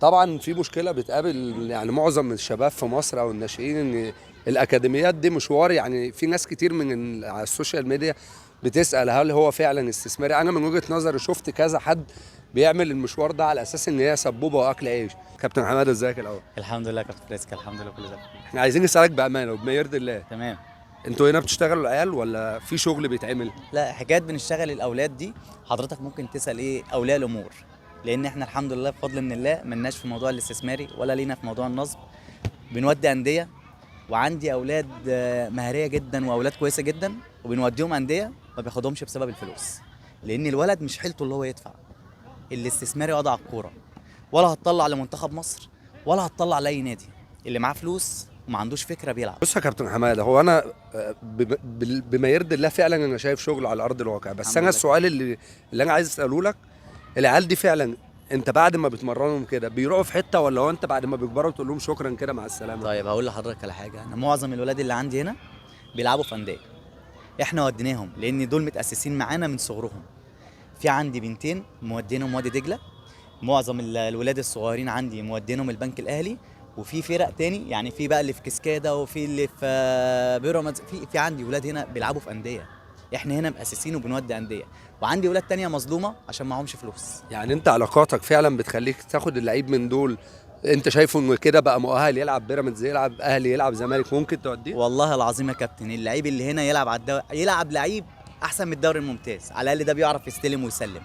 طبعا في مشكله بتقابل يعني معظم الشباب في مصر او الناشئين، ان الاكاديميات دي مشوار. يعني في ناس كتير على السوشيال ميديا بتسال هل هو فعلا استثماري. انا من وجهه نظري شفت كذا حد بيعمل المشوار ده على اساس ان هي سبوبه واكل عيش. كابتن حماده ازيك الاول؟ الحمد لله كابتن فريسكا، الحمد لله كله زي الفل. احنا عايزين نسالك بامانه وبما يرضي الله، تمام. انتوا هنا بتشتغلوا العيال ولا في شغل بيتعمل؟ لا، حكايه بنشتغل الاولاد دي حضرتك ممكن تسال ايه اولياء الامور، لان احنا الحمد لله بفضل من الله ملناش في موضوع الاستثماري ولا لينا في موضوع النصب. بنودي انديه، وعندي اولاد مهاريه جدا واولاد كويسه جدا، وبنوديهم انديه ما بياخدهمش بسبب الفلوس، لان الولد مش حيلته اللي هو يدفع. الاستثماري وضع الكوره، ولا هتطلع لمنتخب مصر ولا هتطلع لاي نادي. اللي معاه فلوس وما عندوش فكره بيلعب. بص يا كابتن حماده، هو انا بما يرضي الله فعلا انا شايف شغل على ارض الواقع. بس الحمد انا لله. السؤال اللي انا عايز اساله لك، العيال دي فعلا انت بعد ما بتمرنهم كده بيروحوا في حته، ولا هو انت بعد ما بيكبروا تقول لهم شكرا كده مع السلامه؟ طيب هقول لحضرتك على حاجه، انا معظم الولاد اللي عندي هنا بيلعبوا في انديه. احنا وديناهم لان دول متاسسين معانا من صغرهم. في عندي بنتين مودينهم وادي دجله، معظم الولاد الصغيرين عندي مودينهم البنك الاهلي. وفي فرق تاني، يعني في بقى اللي في كسكاده وفي اللي في بيراميدز. في عندي ولاد هنا بيلعبوا في انديه. احنا هنا مؤسسين وبنودي انديه، وعندي ولاد تانية مظلومه عشان معهمش فلوس. يعني انت علاقاتك فعلا بتخليك تاخد اللعيب من دول انت شايفه انه كده بقى مؤهل يلعب بيراميدز، يلعب اهلي، يلعب زمالك، ممكن توديه؟ والله العظيم يا كابتن، اللعيب اللي هنا يلعب على يلعب لعيب احسن من الدوري الممتاز. على الاقل ده بيعرف يستلم ويسلم.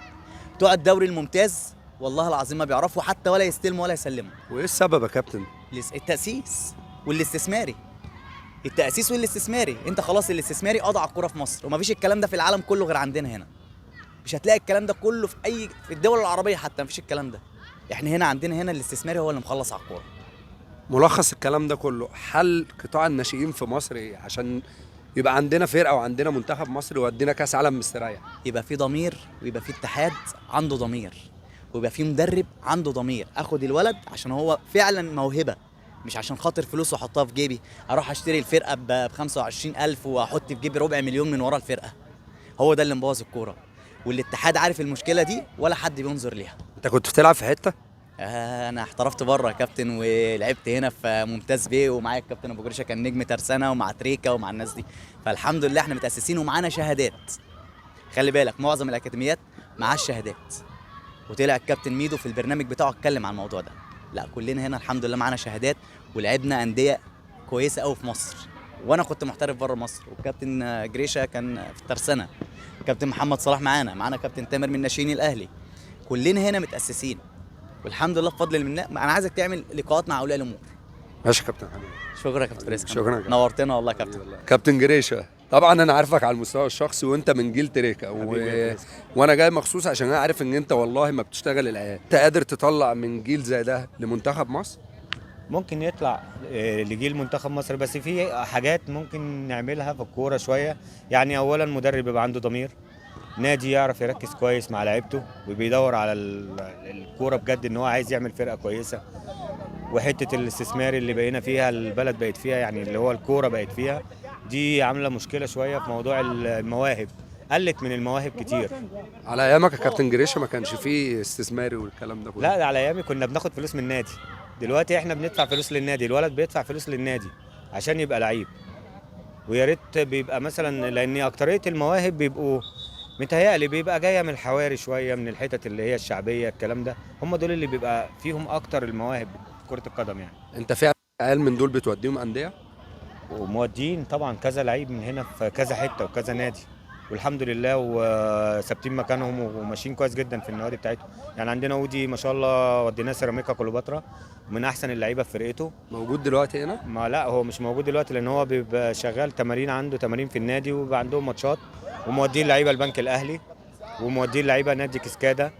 بتوع الدوري الممتاز والله العظيم ما بيعرفوا حتى ولا يستلموا ولا يسلموا. وايه السبب يا كابتن؟ التأسيس والاستثماري. التأسيس والاستثماري، انت خلاص الاستثماري قضى على الكوره في مصر، ومفيش الكلام ده في العالم كله غير عندنا هنا. مش هتلاقي الكلام ده كله في الدول العربيه حتى، مفيش الكلام ده. احنا هنا عندنا هنا الاستثماري هو اللي مخلص على الكوره. ملخص الكلام ده كله، حل قطاع الناشئين في مصر ايه عشان يبقى عندنا فرقه وعندنا منتخب مصر وادينا كاس عالم مستريح؟ يبقى في ضمير، ويبقى في اتحاد عنده ضمير، ويبقى في مدرب عنده ضمير. اخد الولد عشان هو فعلا موهبه، مش عشان خاطر فلوس واحطها في جيبي. اروح اشتري الفرقه ب 25,000 واحط في جيبي ربع مليون من ورا الفرقه. هو ده اللي مبوظ الكوره، والاتحاد عارف المشكله دي ولا حد بينظر ليها. انت كنت بتلعب في حته؟ انا احترفت بره يا كابتن، ولعبت هنا في ممتاز بيه، ومعايا الكابتن ابو جريشه كان نجم ترسانه، ومع تريكا ومع الناس دي. فالحمد لله احنا متاسسين ومعانا شهادات. خلي بالك معظم الاكاديميات معاها شهادات، وطلع الكابتن ميدو في البرنامج بتاعه اتكلم عن الموضوع ده. لا، كلنا هنا الحمد لله معانا شهادات، ولعبنا انديه كويسه قوي في مصر. وانا كنت محترف بره مصر، والكابتن جريشه كان في الترسانه. كابتن محمد صلاح معانا كابتن تامر من ناشئين الاهلي. كلنا هنا متاسسين، والحمد لله بفضل الله. انا عايزك تعمل لقاءات مع اولياء الامور. ماشي يا كابتن حبيبي. شكرا يا كابتن فريسكا، شكرا يا كابتن. نورتنا والله يا كابتن. كابتن جريشه، طبعا انا عارفك على المستوى الشخصي وانت من جيل تريكا وانا جاي مخصوص عشان انا عارف ان انت والله ما بتشتغل العيال. انت قادر تطلع من جيل زي ده لمنتخب مصر؟ ممكن يطلع لجيل منتخب مصر، بس في حاجات ممكن نعملها في الكوره شويه. يعني اولا مدرب يبقى عنده ضمير، نادي يعرف يركز كويس مع لعيبته وبيدور على الكوره بجد، ان هو عايز يعمل فرقه كويسه. وحته الاستثمار اللي بقينا فيها، البلد بقت فيها، يعني اللي هو الكوره بقت فيها، دي عامله مشكله شويه في موضوع المواهب. قلت من المواهب كتير. على ايامك يا كابتن جريشه ما كانش فيه استثماري والكلام ده كله؟ لا، ده على ايامي كنا بناخد فلوس من النادي. دلوقتي احنا بندفع فلوس للنادي، الولد بيدفع فلوس للنادي عشان يبقى لعيب. ويا ريت بيبقى مثلا، لان اكتريه المواهب بيبقوا متهيألي بيبقى جايه من الحواري شويه، من الحتت اللي هي الشعبيه، الكلام ده هم دول اللي بيبقى فيهم اكتر المواهب في كره القدم يعني. انت فعلا عيال من دول بتوديهم انديه؟ ومودين طبعا كذا لعيب من هنا في كذا حته وكذا نادي، والحمد لله وثابتين مكانهم وماشيين كويس جدا في النوادي بتاعتهم. يعني عندنا ودي ما شاء الله وديناه سيراميكا كليوباترا، من احسن اللعيبه في فرقته. موجود دلوقتي هنا؟ ما لا، هو مش موجود دلوقتي لان هو بيبقى شغال تمارين، عنده تمارين في النادي وبيبقى عندهم ماتشات. ومودين لعيبه البنك الاهلي، ومودين لعيبه نادي كسكاده،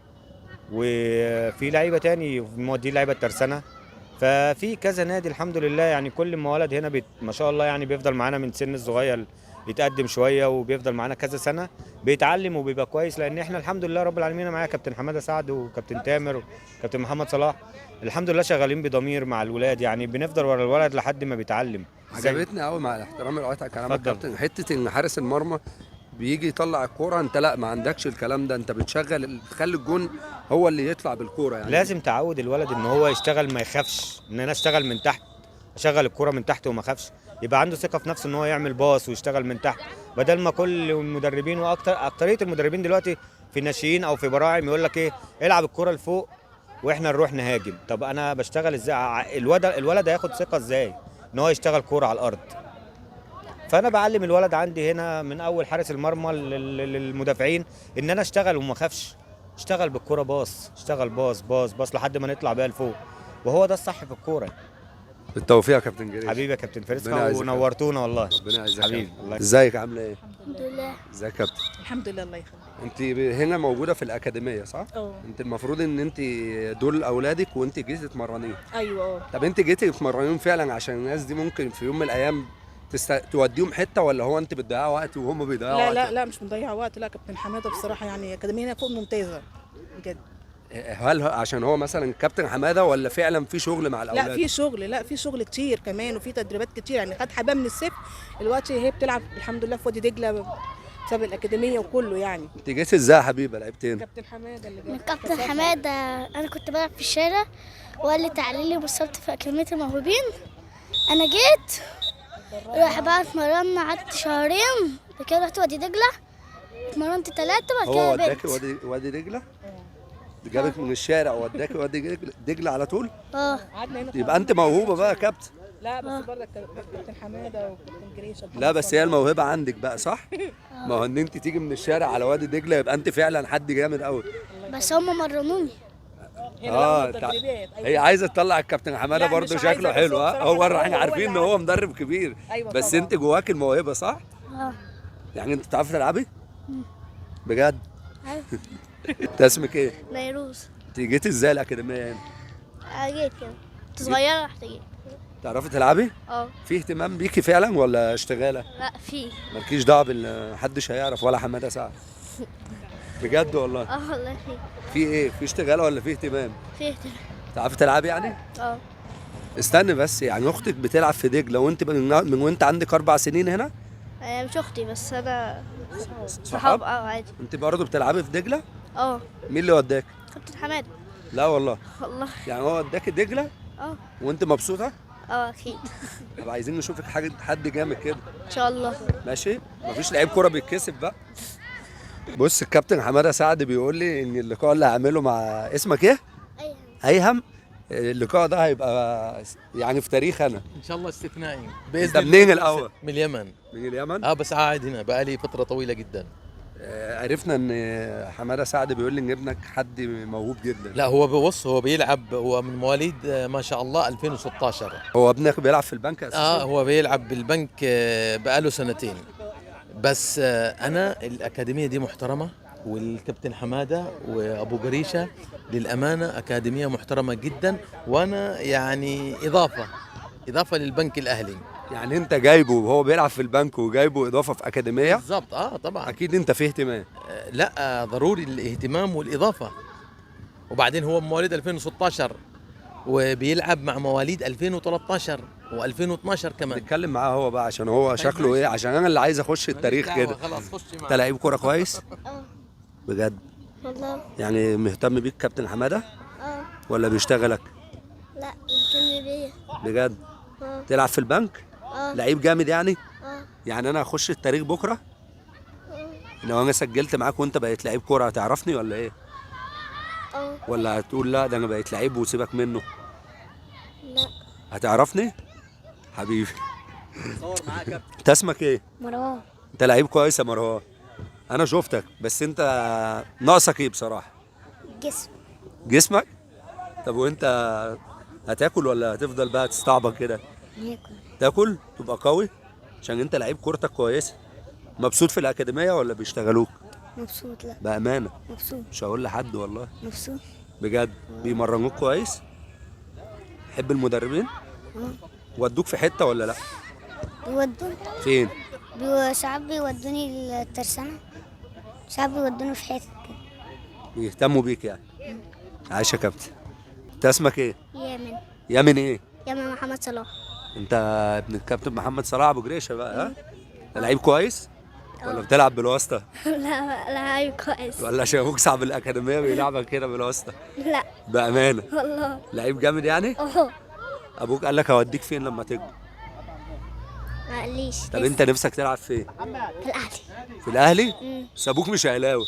وفي لعيبه تاني مودين لعيبه الترسانه. ففي كذا نادي الحمد لله. يعني كل ما ولد هنا ما شاء الله يعني بيفضل معانا من سن الصغير، يتقدم شويه وبيفضل معانا كذا سنه، بيتعلم وبيبقى كويس. لان احنا الحمد لله رب العالمين معايا كابتن حماده سعد وكابتن تامر وكابتن محمد صلاح، الحمد لله شغالين بضمير مع الولاد. يعني بنفضل ورا الولد لحد ما بيتعلم. عجبتني قوي مع الاحترام اللي قطع كلامك اتفضل. كابتن، حته ان حارس المرمى بيجي يطلع الكوره، انت لا ما عندكش الكلام ده، انت بتخلي الجون هو اللي يطلع بالكوره يعني. لازم تعود الولد ان هو يشتغل ما يخافش، ان انا اشتغل من تحت، اشغل الكرة من تحت وما اخافش، يبقى عنده ثقة في نفسه ان هو يعمل باص ويشتغل من تحت، بدل ما كل المدربين اكترية المدربين دلوقتي في الناشئين او في براعم يقول لك ايه، العب الكرة لفوق واحنا نروح نهاجم. طب انا بشتغل ازاي؟ الولد هياخد ثقة ازاي ان هو يشتغل كرة على الارض؟ فانا بعلم الولد عندي هنا من اول حارس المرمى للمدافعين ان انا اشتغل وما اخافش، اشتغل بالكرة باص، اشتغل باص باص باص لحد ما نطلع بيها لفوق، وهو ده الصح في الكورة. بالتوفيق يا كابتن جريش. حبيبي يا كابتن ربنا فريسكا يعزك. ونورتونا والله. ربنا يعزك حبيبي الله ازيك عامله ايه؟ الحمد لله. ازيك يا كابتن؟ الحمد لله الله يخليك. انت هنا موجوده في الاكاديميه صح؟ اه انت المفروض ان انت دول اولادك وانت جيتي تمرنيهم. ايوه طب انت جيتي تمرنيهم فعلا عشان الناس دي ممكن في يوم من الايام توديهم حته، ولا هو انت بتضيعوا وقت وهم بيضيعوا لا وقت؟ لا لا مش بنضيع وقت، لا كابتن حماده بصراحه يعني اكاديميه هنا فوق ممتازه بجد. هل عشان هو مثلا كابتن حماده، ولا فعلا في شغل مع الاولاد؟ لا في شغل، لا في شغل كتير كمان، وفي تدريبات كتير يعني. خد حباه من الصفر دلوقتي هي بتلعب الحمد لله في وادي دجله بسبب الاكاديميه وكله يعني. انت جيتي ازاي يا حبيبه؟ لعبت هنا؟ كابتن حماده اللي من كابتن حماده. انا كنت بلعب في الشارع وقال لي تعالي لي بالظبط في اكاديميه الموهوبين. انا جيت راح بقى اتمرنا، قعدت شهرين، بعد كده رحت وادي دجله اتمرنت 3، بعد هو كده وداكي بنت. وادي دجله؟ جابك من الشارع ووداكي وادي دجله على طول؟ اه قعدنا هنا. يبقى انت موهوبه بقى يا كابتن. لا بس برضه كابتن حماده وكابتن جريشه. لا بس هي الموهبه عندك بقى صح؟ ما هو ان انت تيجي من الشارع على وادي دجله يبقى انت فعلا حد جامد قوي. بس هم مرنوني. اه هي عايزه تطلع الكابتن حماده لا، برضه مش شكله عايزة، بس حلو. هو بصراحة هو هو احنا عارفين ان اللي هو مدرب كبير. أيوة بس طبعاً. انت جواك الموهبه صح؟ اه يعني انت بتعرفي تلعبي؟ بجد؟ أيوة. انت اسمك ايه؟ نيروز. انت جيتي ازاي الاكاديميه هنا؟ جيت كده كنت صغيره رحت جيت. تعرفي تلعبي؟ اه في اهتمام بيكي فعلا ولا اشتغاله؟ لا في. مالكيش دعوه محدش هيعرف ولا حماده سعد. بجد والله؟ اه والله في. في ايه؟ في اشتغاله ولا في اهتمام؟ في اهتمام. تعرفي تلعبي يعني؟ اه استني بس، يعني اختك بتلعب في دجله وانت من وانت عندك 4 سنين هنا؟ مش اختي بس انا صحاب؟ صحاب. اه عادي. انت برضه بتلعبي في دجله؟ اه مين اللي وداك؟ كابتن حماده. لا والله. والله. يعني هو وداك دجله اه وانت مبسوطه؟ اه اكيد. طب عايزين نشوفك حد جامد كده. ان شاء الله. ماشي؟ مفيش لعيب كوره بيتكسب بقى. بص الكابتن حماده سعد بيقول لي ان اللقاء اللي هعمله مع اسمك ايه؟ ايوه. ايهم. اللقاء ده هيبقى يعني في تاريخ انا. ان شاء الله استثنائي انت منين الاول؟ من اليمن. من اليمن؟ بس قاعد هنا بقالي فتره طويله جدا. عرفنا ان حماده سعد بيقول لي ان ابنك حد موهوب جدا. لا هو بص، هو بيلعب، هو من مواليد ما شاء الله 2016. هو ابنك بيلعب في البنك اساسا؟ هو بيلعب بالبنك بقاله سنتين. بس انا الاكاديميه دي محترمه، والكابتن حماده وابو قريشه للامانه اكاديميه محترمه جدا، وانا يعني اضافه للبنك الاهلي. يعني انت جايبه وهو بيلعب في البنك وجايبه اضافه في اكاديميه؟ بالضبط. طبعا. اكيد انت فيه اهتمام. لا ضروري الاهتمام والاضافه. وبعدين هو مواليد 2016 وبيلعب مع مواليد 2013 و2012 كمان. نتكلم معاه هو بقى عشان هو شكله ايه، عشان انا اللي عايز اخش التاريخ كده. خلاص خش انت معاه. لعيب كوره كويس؟ اه بجد؟ والله. يعني مهتم بيك كابتن حماده اه ولا بيشتغلك؟ لا مهتم بيا. بجد؟ اه تلعب في البنك؟ اه لعيب جامد يعني؟ اه يعني انا هخش التاريخ بكره؟ لو انا سجلت معاك وانت بقيت لعيب كوره هتعرفني ولا ايه؟ اه ولا هتقول لا ده انا بقيت لعيب وسيبك منه؟ لا. هتعرفني؟ حبيبي. صور معاه كابتن. انت اسمك ايه؟ مروان. انت لعيب كويس يا مروان. انا شفتك بس انت ناقصك ايه بصراحه؟ جسم. جسمك؟ طب وانت هتاكل ولا هتفضل بقى تستعبط كده؟ ياكل. تاكل تبقى قوي عشان انت لعيب كورتك كويسه. مبسوط في الاكاديميه ولا بيشتغلوك؟ مبسوط. لا بامانه مبسوط. مش هقول لحد والله. مبسوط. بجد بيمرنوك كويس؟ تحب المدربين؟ ودوك في حته ولا لا؟ بيودوني. فين؟ ساعات بيودوني الترسانة، ساعات بيودوني في حتة كده. بيهتموا بيك يعني. عايش يا كابتن. انت اسمك ايه؟ يامن. يامن ايه؟ يامن محمد صلاح. انت ابن الكابتن محمد صلاح ابو جريشه بقى ها؟ انت لعيب كويس؟ ولا بتلعب بالواسطه؟ لا لعيب كويس. ولا عشان ابوك صاحب الاكاديميه بيلعبك كده بالواسطه؟ لا بامانه والله. لعيب جامد يعني؟ اهو. ابوك قال لك هوديك فين لما تكبر؟ ما قاليش. طب انت نفسك تلعب فين؟ في الاهلي. في الاهلي؟ بس ابوك مش اهلاوي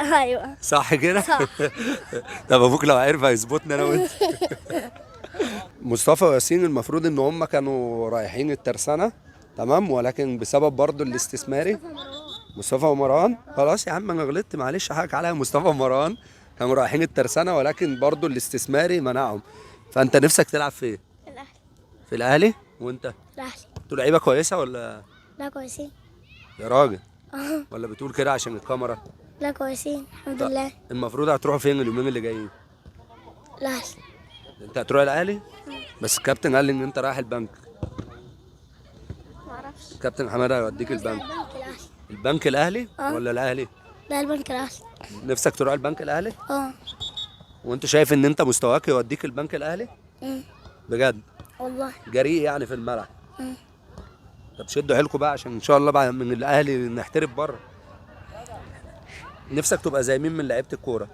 ايوه صح كده؟ صح. طب ابوك لو عرف هيظبطني انا وانت. مصطفى وياسين المفروض ان هم كانوا رايحين الترسانة، تمام، ولكن بسبب برضو الاستثماري. مصطفى ومروان خلاص يا عم انا غلطت معلش حقك عليا. مصطفى ومروان كانوا رايحين الترسانة ولكن برضو الاستثماري منعهم. فانت نفسك تلعب فين؟ في الاهلي. في الاهلي؟ وانت؟ الاهلي. انتوا لعيبه كويسه ولا؟ لا كويسين. يا راجل اه ولا بتقول كده عشان الكاميرا؟ لا كويسين الحمد لله. المفروض هتروحوا فين اليومين اللي جايين؟ الاهلي. انت هتروح الاهلي؟ بس الكابتن قال لي ان انت رايح البنك. ما اعرفش. كابتن حماده هيوديك البنك. الاهلي. البنك الاهلي اه. ولا الاهلي؟ لا البنك الاهلي. نفسك تروح البنك الاهلي؟ اه. وانت شايف ان انت مستواك يوديك البنك الاهلي؟ بجد؟ والله. جريء يعني في الملعب. طب شدوا حيلكم بقى عشان ان شاء الله بقى من الاهلي نحترف بره. نفسك تبقى زي مين من لعيبه الكوره؟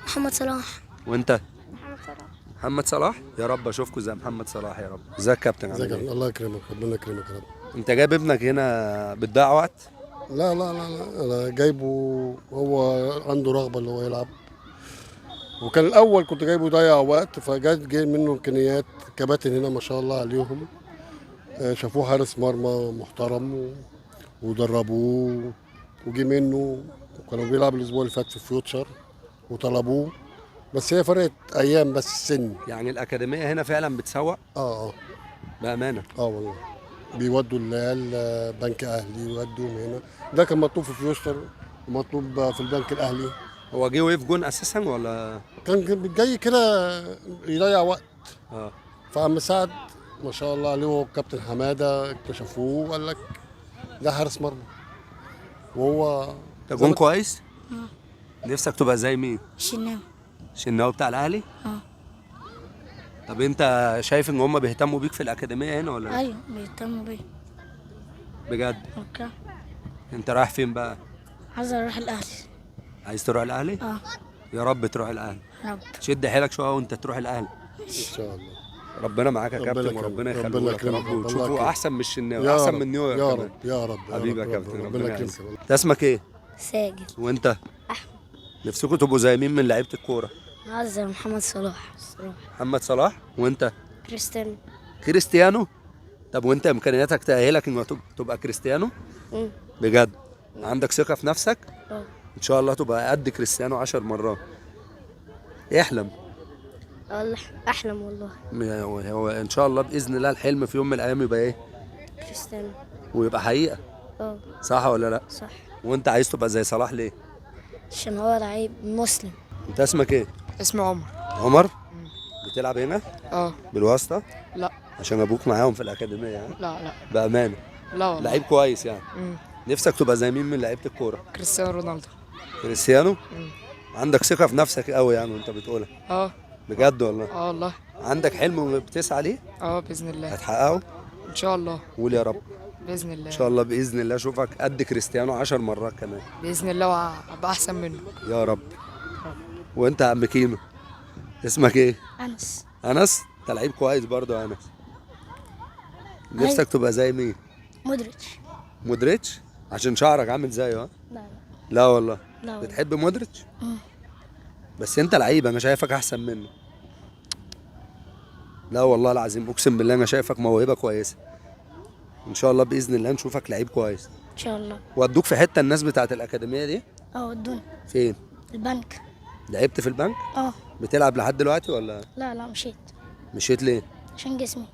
محمد صلاح. وانت؟ محمد صلاح. محمد صلاح؟ يا رب اشوفكم زي محمد صلاح يا رب. ازيك يا كابتن؟ ازيك عامل يا ايه؟ الله يكرمك، ربنا يكرمك يا رب. انت جايب ابنك هنا بتضيع وقت؟ لا لا لا لا، انا جايبه هو عنده رغبه اللي هو يلعب، وكان الاول كنت جايبه يضيع وقت، جاي منه امكانيات. كباتن هنا ما شاء الله عليهم شافوه حارس مرمى محترم ودربوه وجي منه، وكانوا بيلعب الاسبوع اللي فات في فيوتشر وطلبوه، بس هي فرقت ايام بس السن. يعني الاكاديميه هنا فعلا بتسوق اه بامانه. والله بيودوا العيال بنك اهلي ويودوهم هنا. ده كان مطلوب في فيوتشر ومطلوب في البنك الاهلي. هو جه وقف جون اساسا ولا؟ كان جاي كده يضيع وقت. اه. فعم سعد ما شاء الله عليه وكابتن حماده اكتشفوه وقال لك ده حارس مرمى وهو ده جون كويس؟ نفسك تبقى زي مين؟ الشناوي. الشناوي بتاع الاهلي؟ اه. طب انت شايف ان هم بيهتموا بيك في الاكاديميه هنا ولا لا؟ ايوه بيهتموا بيا. بجد؟ اوكي. انت رايح فين بقى؟ عايز اروح الاهلي. عايز تروح الاهلي؟ اه. يا رب تروح الاهلي. رب. شد حيلك شويه وانت تروح الاهلي. ان شاء الله. ربنا معاك يا ربنا كابتن يكرمك. وربنا ربنا يخليك يا يكرمك. رب ربنا وتشوفوا يكرمك. احسن من الشناوي يا احسن رب، من نيويورك يا كمان. رب يا رب حبيبي يا رب، كابتن ربنا ربنا يكرمك. يعزك. انت اسمك ايه؟ ساجد. وانت؟ احمد. نفسكم تبقوا زي مين من لعيبه الكوره؟ عايز محمد صلاح. محمد صلاح. وانت؟ كريستيانو. كريستيانو؟ طب وانت امكانياتك تأهلك انك تبقى كريستيانو؟ بجد؟ عندك ثقة في نفسك؟ اه. ان شاء الله تبقى قد كريستيانو 10 مرات. احلم. والله احلم والله. هو ان شاء الله باذن الله الحلم في يوم من الايام يبقى ايه؟ كريستيانو. ويبقى حقيقة. اه صح ولا لا؟ صح. وانت عايز تبقى زي صلاح ليه؟ عشان هو لعيب مسلم. انت اسمك ايه؟ اسمي عمر. عمر؟ بتلعب هنا؟ اه. بالواسطة؟ لا عشان ابوك معاهم في الاكاديمية يعني؟ لا بأمانة. لا والله. لعيب كويس يعني. مم. نفسك تبقى زي مين من لعيبة الكورة؟ كريستيانو رونالدو. كريستيانو؟ عندك ثقة في نفسك قوي يعني وانت بتقولها. اه. بجد والله؟ اه والله. عندك حلم بتسعى ليه؟ اه باذن الله. هتحققه؟ ان شاء الله. قول يا رب. باذن الله. ان شاء الله باذن الله اشوفك قد كريستيانو 10 مرات كمان. باذن الله وابقى احسن منه. يا رب. وانت يا عم كينو اسمك ايه؟ انس. انس؟ انت لعيب كويس برضه يا انس. نفسك تبقى زي مين؟ مودريتش. مودريتش؟ عشان شعرك عامل زيه ها؟ لا لا والله. لا والله. بتحب مودريتش؟ بس انت لعيب انا شايفك احسن منه. لا والله العظيم اقسم بالله انا شايفك موهبه كويسه. ان شاء الله باذن الله نشوفك لعيب كويس. ان شاء الله. ودوك في حته الناس بتاعت الاكاديميه دي؟ اه ودوني فين؟ البنك. لعبت في البنك؟ اه. بتلعب لحد دلوقتي ولا لا مشيت مشيت ليه؟ عشان جسمي.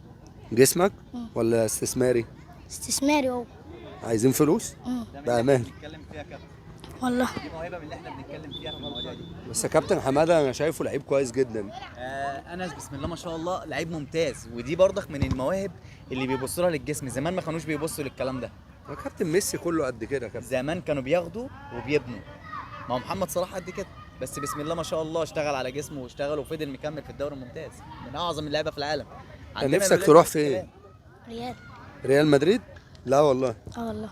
جسمك ولا استثماري؟ استثماري اهو. عايزين فلوس؟ بأمان. بنتكلم فيها كابتن. والله. دي موهبه من اللي احنا بنتكلم فيها في المواضيع دي. بس يا كابتن حماده انا شايفه لعيب كويس جدا. انس بسم الله ما شاء الله لعيب ممتاز، ودي برضك من المواهب اللي بيبصوا لها للجسم. زمان ما كانوش بيبصوا للكلام ده. يا كابتن ميسي كله قد كده يا كابتن. زمان كانوا بياخدوا وبيبنوا. ما هو محمد صلاح قد كده، بس بسم الله ما شاء الله اشتغل على جسمه واشتغل وفضل مكمل في الدوري الممتاز، من اعظم اللعيبه في العالم. عندنا نفسك الولاد تروح نفس فين؟ الكلام. ريال. ريال مدريد؟ لا والله. اه والله.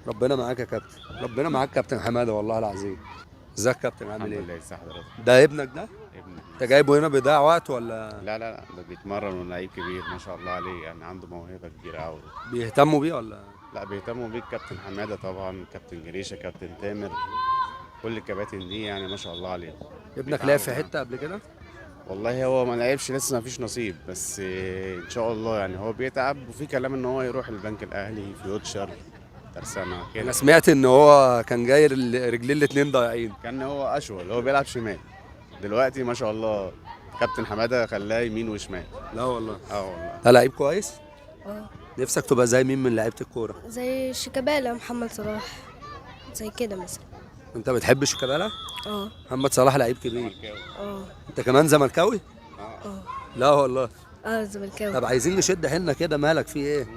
ربنا معاك يا كابتن، ربنا معاك كابتن حماده والله العظيم. ازيك يا كابتن، عامل الحمد ايه؟ لله. ازي حضرتك؟ ده ابنك ده؟ ابني. انت جايبه هنا بيضيع وقت ولا لا ده بيتمرن ولعيب كبير ما شاء الله عليه، يعني عنده موهبه كبيره قوي. بيهتموا بيه ولا؟ لا بيهتموا بيه كابتن حماده طبعا، كابتن جريشه، كابتن تامر، كل الكباتن دي يعني ما شاء الله عليه. ابنك لعب في حته قبل كده؟ والله هو ما لعبش لسه، ما فيش نصيب، بس ان شاء الله يعني هو بيتعب، وفي كلام ان هو يروح البنك الاهلي، فيوتشر، ترسانة انا كده. سمعت ان هو كان جاي رجلين الاتنين ضايعين. كان هو اشول، هو بيلعب شمال، دلوقتي ما شاء الله كابتن حماده خلاه يمين وشمال. لا والله. والله. ده لعيب كويس؟ اه نفسك تبقى زي مين من لعيبه الكوره؟ زي شيكابالا، محمد صلاح، زي كده مثلا. انت بتحب شيكابالا؟ اه محمد صلاح لعيب كبير. اه انت كمان زملكاوي؟ اه لا والله. زملكاوي. طب عايزين نشد حيلنا كده، مالك في ايه؟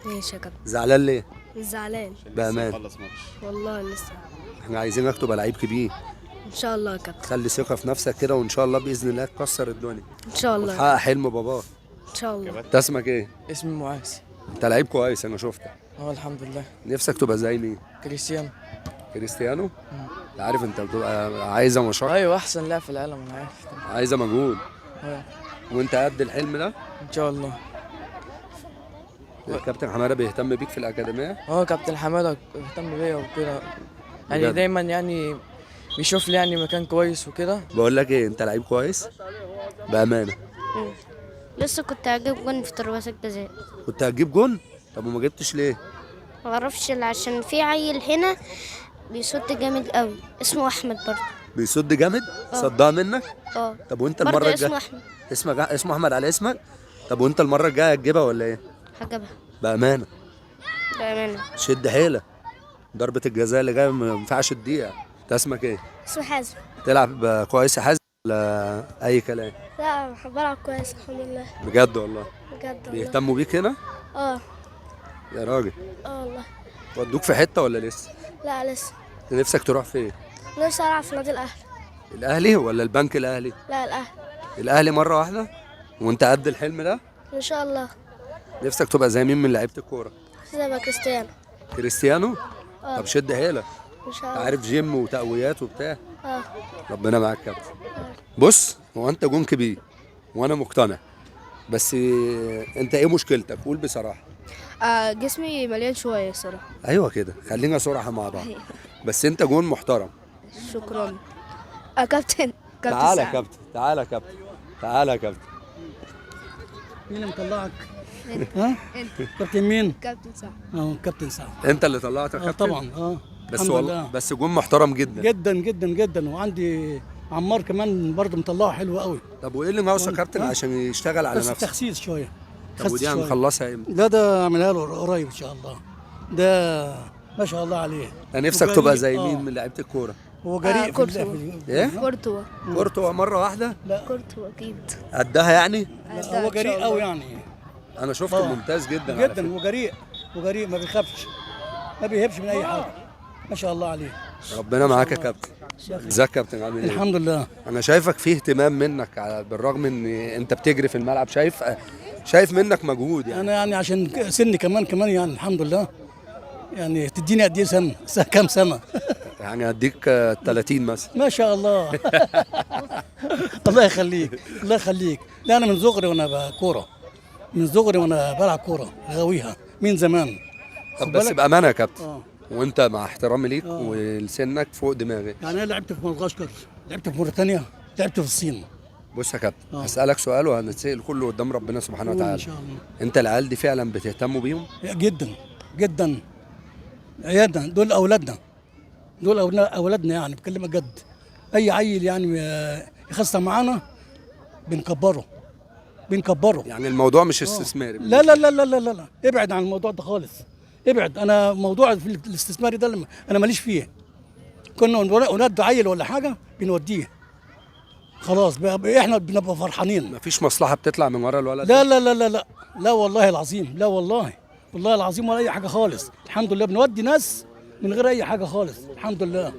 ماشي يا كابتن. زعلان ليه؟ زعلان بأمان. خلص ماتش. والله لسه. احنا عايزينك تبقى لعيب كبير، ان شاء الله يا كابتن، خلي ثقه في نفسك كده، وان شاء الله باذن الله تكسر الدنيا ان شاء الله، وتحقق حلم باباك. ان شاء الله. انت اسمك ايه؟ اسمي معاذ. انت لعيب كويس، انا شفتك. الحمد لله. نفسك تبقى زي مين؟ كريستيانو. كريستيانو؟ انت عارف انت بتبقى عايزه مشقه، ايوه احسن لاعب في العالم انا عارف. عايزه مجهود، اه وانت قد الحلم ده؟ ان شاء الله. الكابتن حماده بيهتم بيك في الاكاديميه؟ كابتن حماده بيهتم بيا وكده، يعني بجد؟ دايما يعني بيشوف لي يعني مكان كويس وكده. بقول لك ايه، انت لعيب كويس بامانه. لسه كنت هجيب جون في ضربات الجزاء. كنت هتجيب جون؟ طب وما جبتش ليه؟ ما اعرفش عشان في عيل هنا بيصد جامد قوي، اسمه احمد برضه. بيصد جامد؟ صدها منك؟ اه طب وانت المره برضه الجايه اسمه احمد. اسمه احمد على اسمك؟ طب وانت المره الجايه هتجيبها ولا ايه؟ هجيبها بامانه. بامانه. شد حيلك، ضربه الجزاء اللي جايه ما ينفعش تضيع. انت اسمك ايه؟ اسمه حازم. تلعب كويس يا حازم ولا اي كلام؟ لا بلعب كويس الحمد لله. بجد والله؟ بجد والله. بيهتموا بيك هنا؟ اه يا راجل. والله. ودوك في حته ولا لسه؟ لا لسه. نفسك تروح فين؟ نفسي العب في نادي الاهلي. الاهلي ولا البنك الاهلي؟ لا الاهلي. الاهلي مره واحده؟ وانت قد الحلم ده؟ ان شاء الله. نفسك تبقى زي مين من لعيبه الكوره؟ زي ما كريستيانو. كريستيانو؟ اه طب شد حيلك، ان شاء انت الله. عارف جيم وتقويات وبتاع. اه ربنا معاك يا كابتن. بص، هو انت جون كبير وانا مقتنع، بس انت ايه مشكلتك؟ قول بصراحه. جسمي مليان شويه الصراحه. ايوه كده، خلينا صراحه مع بعض. بس انت جون محترم. شكرا. كابتن تعالى يا كابتن، تعالى يا كابتن، تعالى يا كابتن. مين اللي مطلعك؟ ها؟ كابتن مين؟ كابتن سعد. كابتن سعد. انت اللي طلعت يا كابتن؟ طبعا بس الحمد والله لله. بس جون محترم جدا جدا جدا جدا، وعندي عمار كمان برضه مطلعه حلو قوي. طب وايه اللي ناقصه يا كابتن عشان يشتغل على بس نفسه؟ تخسيس شويه. طب ودي هنخلصها امتى؟ لا ده اعملها له قريب ان شاء الله. ده ما شاء الله عليه. انا نفسك وجريء. تبقى زي مين من لعيبه الكوره؟ هو جريء كورتوا. ايه؟ كورتوا. كورتوا مره واحده؟ كورتوا اكيد. قدها يعني؟ لا هو جريء قوي يعني. انا شفته ممتاز جدا على جدا، فكرة. وجريء وجريء، ما بيخافش، ما بيهبش من اي حاجه. ما شاء الله عليه. ربنا معاك يا كابتن. ازيك يا كابتن، عامل ايه؟ الحمد لله. انا شايفك فيه اهتمام منك، بالرغم ان انت بتجري في الملعب، شايف منك مجهود يعني. انا يعني عشان سني كمان يعني الحمد لله، يعني تديني قد ايه سنه؟ كام سنه؟ يعني هديك 30 مثلا. ما شاء الله. الله يخليك، الله يخليك. لا انا من صغري وانا كوره، من صغري وانا بلعب كوره غاويها من زمان. طب بس بامانه يا كابتن، اه وانت مع احترامي ليك ولسنك فوق دماغي، يعني انا لعبت في مدغشقر، لعبت في موريتانيا، لعبت في الصين. بص يا كابتن، هسألك سؤال وهنتسأل كله قدام ربنا سبحانه ان وتعالى. شاء الله. انت العيال دي فعلا بتهتموا بيهم؟ جدا جدا. عيادنا دول اولادنا، دول اولادنا يعني، بكلمك جد. اي عيل يعني يخسر معانا بنكبره. يعني الموضوع مش استثماري؟ لا لا لا لا لا لا، ابعد عن الموضوع ده خالص، ابعد. انا موضوع في الاستثماري ده انا ماليش فيه. كنا نودي عيل ولا حاجه بنوديه خلاص، احنا بنبقى فرحانين. مفيش مصلحه بتطلع من ورا الولد؟ لا لا لا لا لا لا والله العظيم، لا والله العظيم ولا اي حاجه خالص. الحمد لله بنودي ناس من غير اي حاجه خالص، الحمد لله.